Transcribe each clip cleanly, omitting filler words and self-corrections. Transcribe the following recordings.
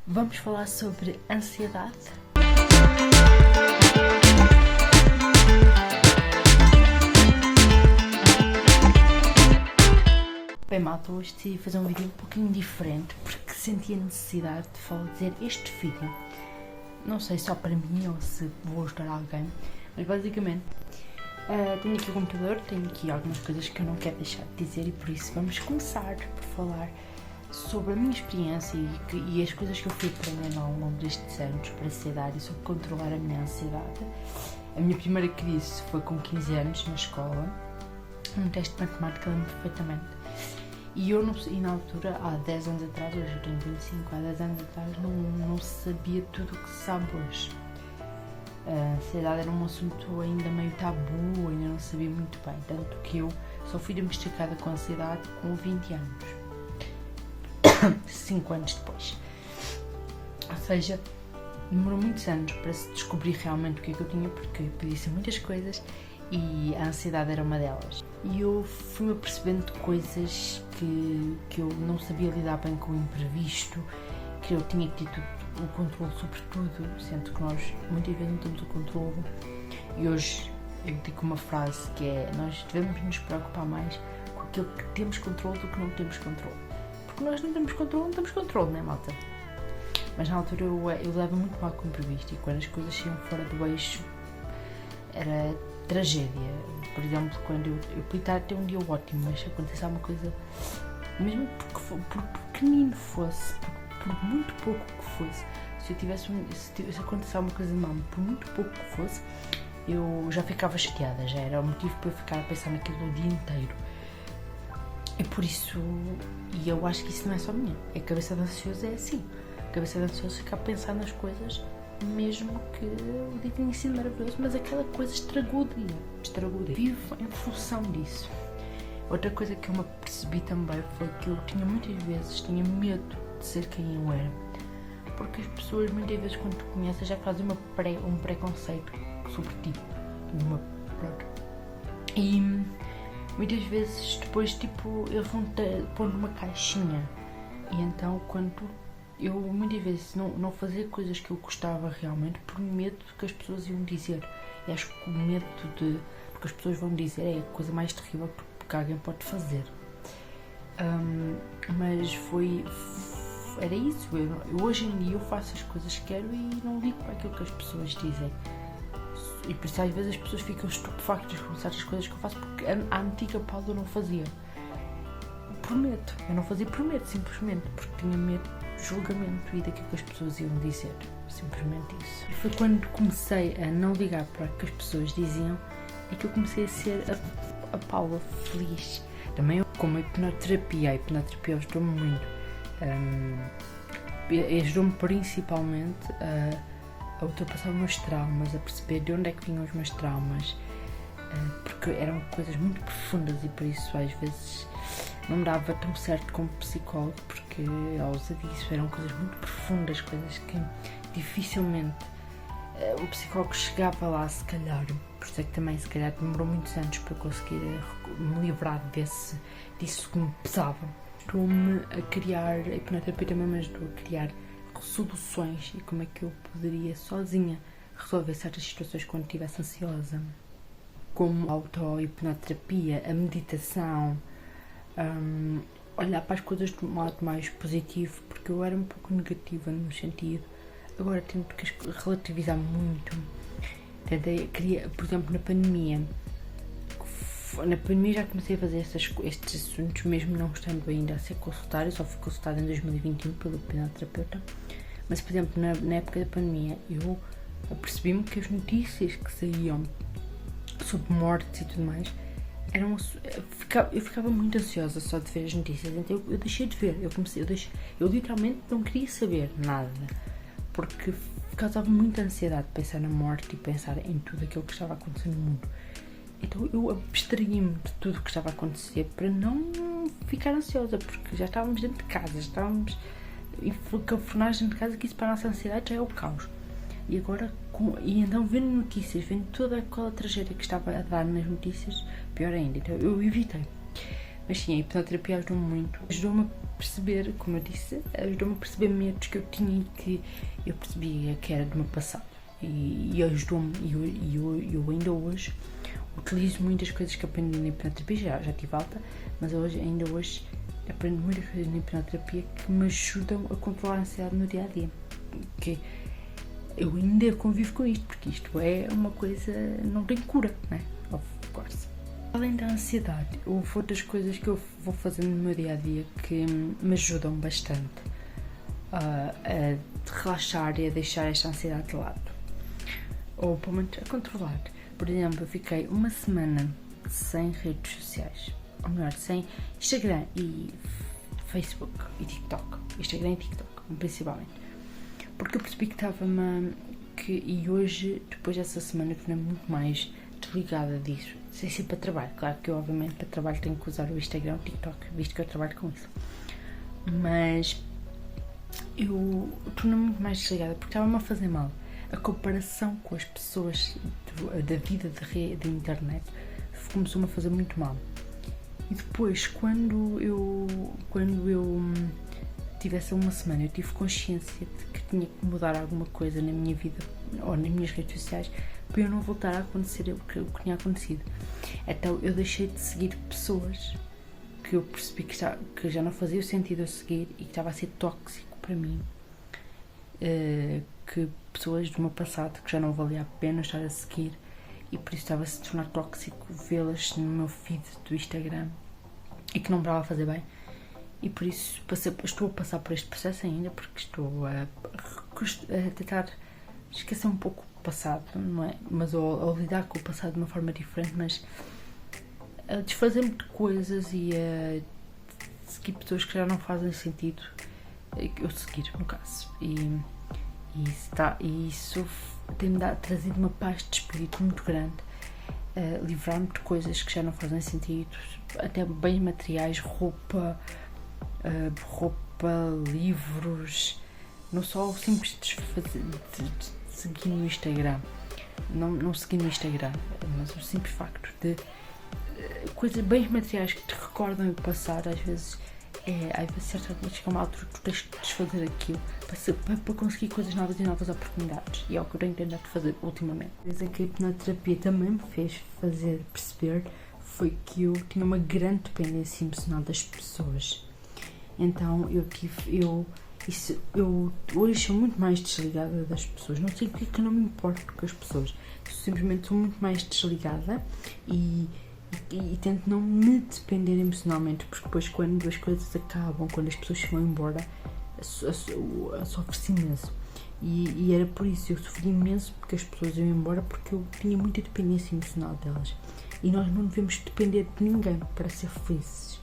Vamos falar sobre ansiedade. Bem, malta, hoje decidi fazer um vídeo um pouquinho diferente porque senti a necessidade de fazer este vídeo. Não sei só para mim ou se vou ajudar alguém, mas basicamente tenho aqui o computador, tenho aqui algumas coisas que eu não quero deixar de dizer e por isso vamos começar por falar sobre a minha experiência e as coisas que eu fui aprendendo ao longo destes anos para ansiedade e sobre controlar a minha ansiedade. A minha primeira crise foi com 15 anos na escola, um teste de matemática, lembro perfeitamente. E eu, na altura, há 10 anos atrás, hoje eu tenho 25, há 10 anos atrás não sabia tudo o que se sabe hoje. A ansiedade era um assunto ainda meio tabu, ainda não sabia muito bem, tanto que eu só fui domesticada com a ansiedade com 20 anos. 5 anos depois. Ou seja, demorou muitos anos para se descobrir realmente o que é que eu tinha, porque podia ser muitas coisas e a ansiedade era uma delas. E eu fui-me apercebendo de coisas que eu não sabia lidar bem com o imprevisto, que eu tinha que ter o controle sobre tudo, sendo que nós muitas vezes não temos o controle. E hoje eu digo uma frase que é: nós devemos nos preocupar mais com aquilo que temos controle do que não temos controle. Porque nós não temos controle, não é, malta? Mas na altura eu levava muito mal com o imprevisto e quando as coisas iam fora do eixo era tragédia. Por exemplo, quando eu podia estar até um dia ótimo, mas se acontecesse alguma coisa, mesmo por pequenino fosse, por muito pouco que fosse, se acontecesse alguma coisa de mal, por muito pouco que fosse, eu já ficava chateada, já era o motivo para eu ficar a pensar naquilo o dia inteiro. E por isso, e eu acho que isso não é só minha, a cabeça de ansioso é assim. A cabeça de ansioso fica a pensar nas coisas, mesmo que o dia tenha sido maravilhoso, mas aquela coisa estragou o dia. Vivo em função disso. Outra coisa que eu me apercebi também foi que eu muitas vezes tinha medo de ser quem eu era. Porque as pessoas muitas vezes quando te conhecem já fazem um preconceito sobre ti. E muitas vezes depois eles vão te pôr numa caixinha. E então eu muitas vezes não fazia coisas que eu gostava realmente por medo que as pessoas iam dizer. E acho que o medo porque as pessoas vão dizer é a coisa mais terrível que alguém pode fazer. Mas era isso. Eu hoje em dia eu faço as coisas que quero e não ligo para aquilo que as pessoas dizem. E por isso às vezes as pessoas ficam estupefactas com certas coisas que eu faço, porque a antiga Paula eu não fazia por medo. Eu não fazia por medo, simplesmente porque tinha medo de julgamento e daquilo que as pessoas iam dizer. Simplesmente isso. E foi quando comecei a não ligar para o que as pessoas diziam é que eu comecei a ser a Paula feliz. Também como a hipnoterapia ajudou-me muito. Ajudou-me principalmente a ultrapassar os meus traumas, a perceber de onde é que vinham os meus traumas, porque eram coisas muito profundas e por isso às vezes não me dava tão certo como psicólogo, porque a causa disso eram coisas muito profundas, coisas que dificilmente um psicólogo chegava lá, se calhar. Por isso é que também se calhar demorou muitos anos para eu conseguir me livrar disso que me pesava. Ajudou-me a criar, a hipnoterapia também me ajudou a criar soluções e como é que eu poderia sozinha resolver certas situações quando estivesse ansiosa, como a auto-hipnoterapia, a meditação, olhar para as coisas de um lado mais positivo, porque eu era um pouco negativa no sentido, agora tento que relativizar muito. Por exemplo, na pandemia já comecei a fazer estes assuntos, mesmo não estando ainda a ser consultada. Eu só fui consultada em 2021 pelo hipnoterapeuta. Mas, por exemplo, na época da pandemia, eu apercebi-me que as notícias que saíam sobre mortes e tudo mais, eu ficava muito ansiosa só de ver as notícias. Então eu deixei de ver, eu literalmente não queria saber nada, porque causava muita ansiedade pensar na morte e pensar em tudo aquilo que estava acontecendo no mundo. Então eu abstraí-me de tudo o que estava a acontecer para não ficar ansiosa, porque já estávamos dentro de casa, já estávamos encafunados dentro de casa, que isso para a nossa ansiedade já é o caos. E agora, então vendo notícias, vendo toda aquela tragédia que estava a dar nas notícias, pior ainda, então eu evitei. Mas sim, a hipnoterapia ajudou-me muito, ajudou-me a perceber, como eu disse, ajudou-me a perceber medos que eu tinha e que eu percebia que era do meu passado. E ajudou-me, e eu ainda hoje utilizo muitas coisas que aprendi na hipnoterapia, já tive alta, mas ainda hoje aprendo muitas coisas na hipnoterapia que me ajudam a controlar a ansiedade no dia-a-dia. Que eu ainda convivo com isto, porque isto é uma coisa, não tem cura, né? Of course. Além da ansiedade, houve outras coisas que eu vou fazendo no meu dia-a-dia que me ajudam bastante a relaxar e a deixar esta ansiedade de lado. Ou pelo menos a controlar. Por exemplo, eu fiquei uma semana sem redes sociais. Ou melhor, sem Instagram e Facebook e TikTok. Instagram e TikTok, principalmente. Porque eu percebi que estava-me... E hoje, depois dessa semana, eu tornei muito mais desligada disso. Sem ser para trabalho. Claro que eu, obviamente, para trabalho tenho que usar o Instagram e o TikTok, visto que eu trabalho com isso. Mas eu tornei-me muito mais desligada porque estava-me a fazer mal. A comparação com as pessoas da vida da internet começou-me a fazer muito mal. E depois, quando eu tivesse uma semana, eu tive consciência de que tinha que mudar alguma coisa na minha vida ou nas minhas redes sociais para eu não voltar a acontecer o que tinha acontecido. Então eu deixei de seguir pessoas que eu percebi que já não fazia sentido eu seguir e que estava a ser tóxico para mim. Que pessoas do meu passado que já não valia a pena estar a seguir e por isso estava a se tornar tóxico vê-las no meu feed do Instagram e que não me estava a fazer bem. E por isso estou a passar por este processo ainda, porque estou a tentar esquecer um pouco o passado, não é? Mas a lidar com o passado de uma forma diferente, mas a desfazer-me de coisas e a seguir pessoas que já não fazem sentido eu seguir, no caso. E isso tem-me trazido uma paz de espírito muito grande, livrar-me de coisas que já não fazem sentido, até bens materiais, roupa, livros, não só o simples de seguir no Instagram, não seguir no Instagram, mas o simples facto de coisas, bens materiais que te recordam o passado, às vezes certamente chega uma altura que tu tens de desfazer aquilo para conseguir coisas novas e novas oportunidades, e é o que eu tenho tentado fazer ultimamente. A coisa que a hipnoterapia também me fez perceber foi que eu tinha uma grande dependência emocional das pessoas. Então eu hoje sou muito mais desligada das pessoas. Não sei porque é que eu não me importo com as pessoas. Eu simplesmente sou muito mais desligada e tento não me depender emocionalmente, porque depois quando as coisas acabam, quando as pessoas se vão embora, sofre-se imenso. E era por isso, eu sofri imenso porque as pessoas iam embora, porque eu tinha muita dependência emocional delas. E nós não devemos depender de ninguém para ser felizes.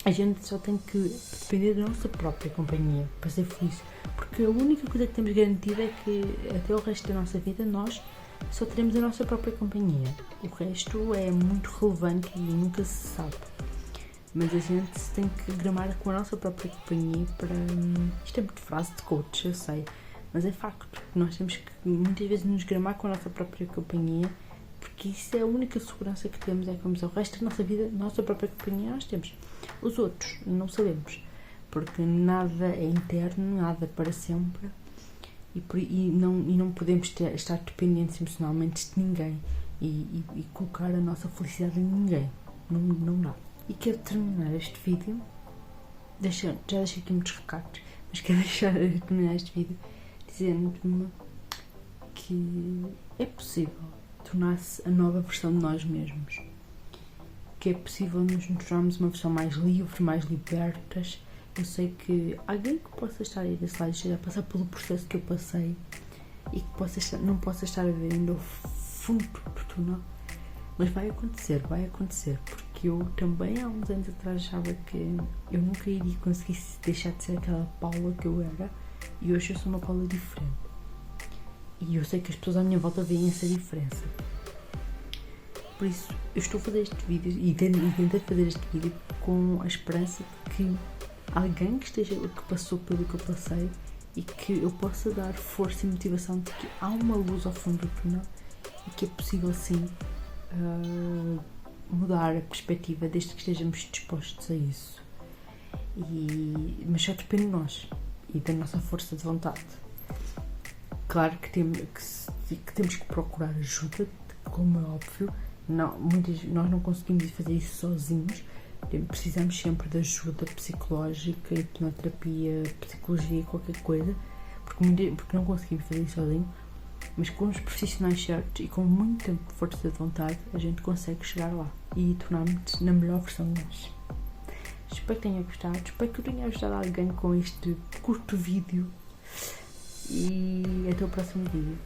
A gente só tem que depender da nossa própria companhia para ser feliz, porque a única coisa que temos garantida é que até o resto da nossa vida nós só teremos a nossa própria companhia. O resto é muito relevante e nunca se sabe. Mas a gente tem que gramar com a nossa própria companhia para... Isto é muito frase de coach, eu sei. Mas é facto. Nós temos que muitas vezes nos gramar com a nossa própria companhia, porque isso é a única segurança que temos, é que vamos ao resto da nossa vida, nossa própria companhia nós temos. Os outros não sabemos, porque nada é interno, nada para sempre. E não podemos estar dependentes emocionalmente de ninguém e colocar a nossa felicidade em ninguém. Não dá. E quero terminar este vídeo, já deixei aqui muitos recados, mas quero terminar este vídeo dizendo-me que é possível tornar-se a nova versão de nós mesmos, que é possível nos tornarmos uma versão mais livre, mais libertas. Eu sei que alguém que possa estar aí desse lado esteja a passar pelo processo que eu passei e que não possa estar a ver ainda o fundo do túnel, mas vai acontecer, porque eu também há uns anos atrás achava que eu nunca iria conseguir deixar de ser aquela Paula que eu era, e hoje eu sou uma Paula diferente, e eu sei que as pessoas à minha volta veem essa diferença. Por isso eu estou a fazer este vídeo e tentei fazer este vídeo com a esperança de que alguém que passou pelo que eu passei e que eu possa dar força e motivação de que há uma luz ao fundo do túnel e que é possível sim mudar a perspectiva desde que estejamos dispostos a isso. Mas só depende de nós e da nossa força de vontade. Claro que temos que procurar ajuda, como é óbvio. Nós não conseguimos fazer isso sozinhos. Precisamos sempre de ajuda psicológica, hipnoterapia, psicologia, qualquer coisa, porque não conseguimos fazer isso sozinho. Mas com os profissionais certos e com muita força de vontade, a gente consegue chegar lá e tornar-nos na melhor versão de nós. Espero que tenha gostado, espero que eu tenha ajudado alguém com este curto vídeo e até o próximo vídeo.